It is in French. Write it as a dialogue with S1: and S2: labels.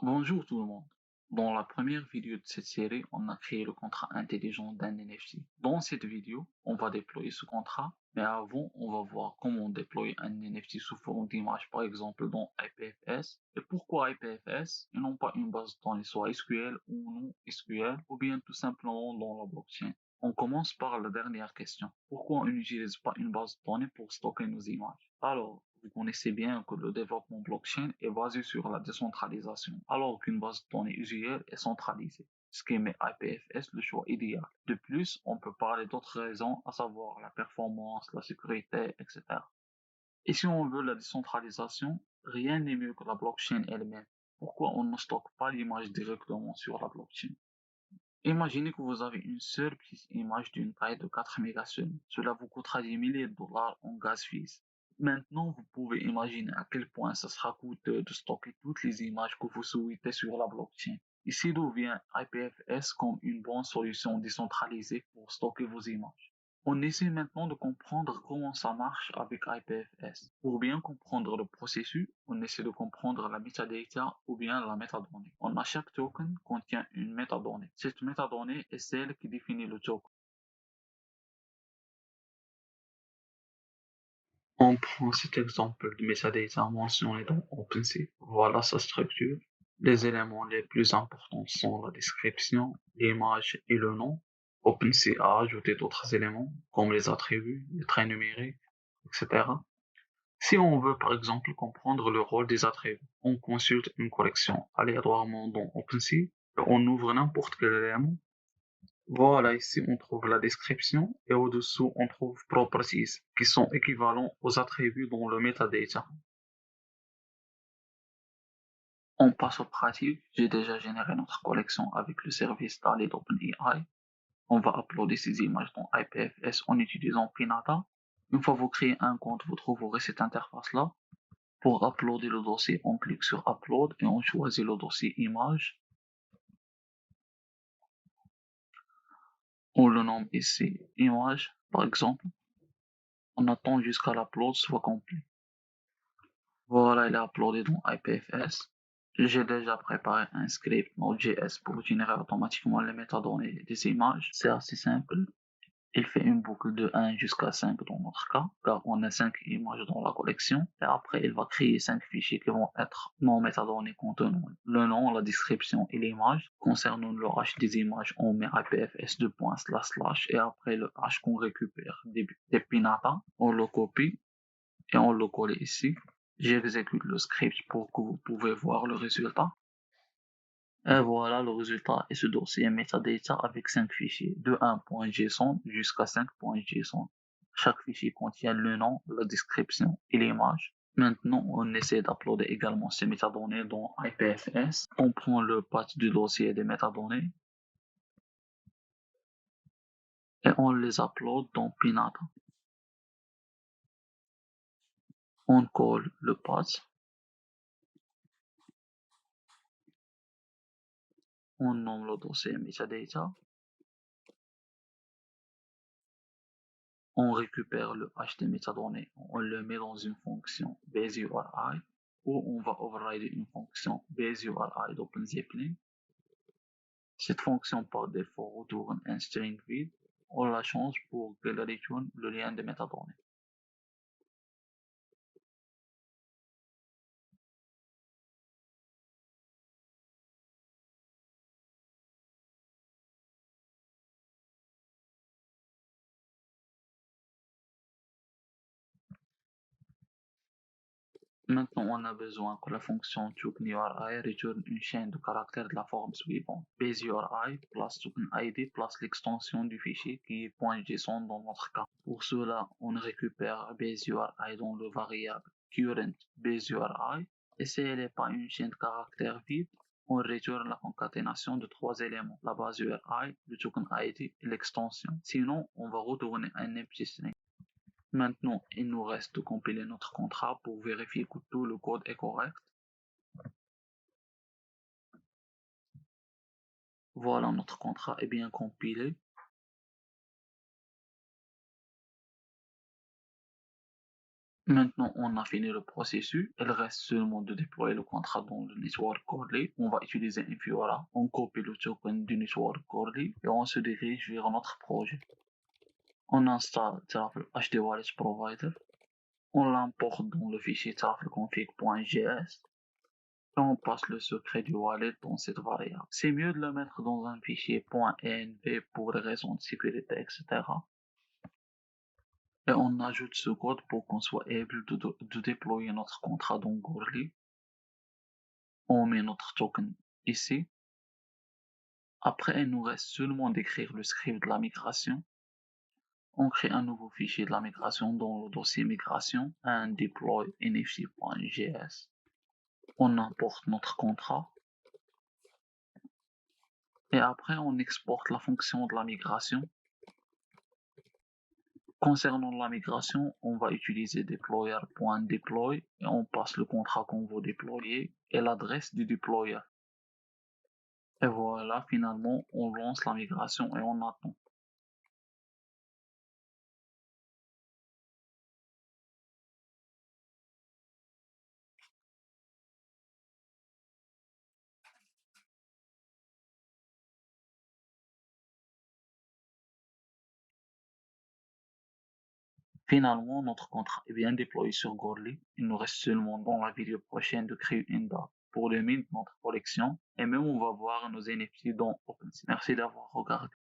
S1: Bonjour tout le monde. Dans la première vidéo de cette série, on a créé le contrat intelligent d'un NFT. Dans cette vidéo, on va déployer ce contrat, mais avant, on va voir comment déployer un NFT sous forme d'image, par exemple dans IPFS, et pourquoi IPFS et non pas une base de données soit SQL ou non SQL, ou bien tout simplement dans la blockchain. On commence par la dernière question. Pourquoi on n'utilise pas une base de données pour stocker nos images? Alors, vous connaissez bien que le développement blockchain est basé sur la décentralisation, alors qu'une base de données usuelle est centralisée, ce qui met IPFS le choix idéal. De plus, on peut parler d'autres raisons, à savoir la performance, la sécurité, etc. Et si on veut la décentralisation, rien n'est mieux que la blockchain elle-même. Pourquoi on ne stocke pas l'image directement sur la blockchain? Imaginez que vous avez une seule petite image d'une taille de 4 mégasecondes. Cela vous coûtera des milliers de dollars en gaz fils. Maintenant, vous pouvez imaginer à quel point ça sera coûteux de stocker toutes les images que vous souhaitez sur la blockchain. Ici d'où vient IPFS comme une bonne solution décentralisée pour stocker vos images. On essaie maintenant de comprendre comment ça marche avec IPFS. Pour bien comprendre le processus, on essaie de comprendre la metadata ou bien la métadonnée. Chaque token contient une métadonnée. Cette métadonnée est celle qui définit le token. On prend cet exemple de metadata mentionné dans OpenSea. Voilà sa structure. Les éléments les plus importants sont la description, l'image et le nom. OpenSea a ajouté d'autres éléments comme les attributs, les traits numériques, etc. Si on veut par exemple comprendre le rôle des attributs, on consulte une collection aléatoirement dans OpenSea et on ouvre n'importe quel élément. Voilà, ici on trouve la description et au-dessous on trouve properties qui sont équivalents aux attributs dans le metadata. On passe aux pratiques. J'ai déjà généré notre collection avec le service DALL-E d'OpenAI. On va uploader ces images dans IPFS en utilisant Pinata. Une fois vous créez un compte, vous trouverez cette interface-là. Pour uploader le dossier, on clique sur Upload et on choisit le dossier image. On le nomme ici image, par exemple. On attend jusqu'à l'upload soit complet. Voilà, il est uploadé dans IPFS. J'ai déjà préparé un script Node.js pour générer automatiquement les métadonnées des images. C'est assez simple. Il fait une boucle de 1 jusqu'à 5 dans notre cas, car on a 5 images dans la collection. Et après, il va créer 5 fichiers qui vont être nos métadonnées contenant le nom, la description et l'image. Concernant le hash des images, on met IPFS // et après le hash qu'on récupère des Pinata, on le copie et on le colle ici. J'exécute le script pour que vous pouvez voir le résultat. Et voilà le résultat et ce dossier metadata avec 5 fichiers, de 1.json jusqu'à 5.json. Chaque fichier contient le nom, la description et l'image. Maintenant, on essaie d'uploader également ces métadonnées dans IPFS. On prend le path du dossier des métadonnées et on les upload dans Pinata. On colle le path, on nomme le dossier metadata, on récupère le hash des métadonnées, on le met dans une fonction baseURI où on va overrider une fonction baseURI d'OpenZeppelin. Cette fonction par défaut retourne un string vide. On la change pour qu'elle retourne le lien des métadonnées. Maintenant, on a besoin que la fonction tokenURI retourne une chaîne de caractères de la forme suivante. baseURI plus tokenID plus l'extension du fichier qui est .json dans notre cas. Pour cela, on récupère baseURI dans le variable current baseURI. Et si elle n'est pas une chaîne de caractères vide, on retourne la concaténation de 3 éléments, la base URI, le token ID et l'extension. Sinon, on va retourner un empty string. Maintenant, il nous reste de compiler notre contrat pour vérifier que tout le code est correct. Voilà, notre contrat est bien compilé. Maintenant, on a fini le processus. Il reste seulement de déployer le contrat dans le network Goerli. On va utiliser un Fiora. On copie le token du network Goerli et on se dirige vers notre projet. On installe Terraform HD Wallet Provider. On l'importe dans le fichier terraformconfig.js et on passe le secret du wallet dans cette variable. C'est mieux de le mettre dans un fichier .env pour des raisons de sécurité, etc. Et on ajoute ce code pour qu'on soit able de déployer notre contrat dans Goerli. On met notre token ici. Après, il nous reste seulement d'écrire le script de la migration. On crée un nouveau fichier de la migration dans le dossier migration, un deploy nfc.js. On importe notre contrat. Et après, on exporte la fonction de la migration. Concernant la migration, on va utiliser deployer.deploy et on passe le contrat qu'on veut déployer et l'adresse du deployer. Et voilà, finalement, on lance la migration et on attend. Finalement, notre contrat est bien déployé sur Goerli. Il nous reste seulement dans la vidéo prochaine de créer une date pour le mint de notre collection et même on va voir nos NFT dans OpenSea. Merci d'avoir regardé.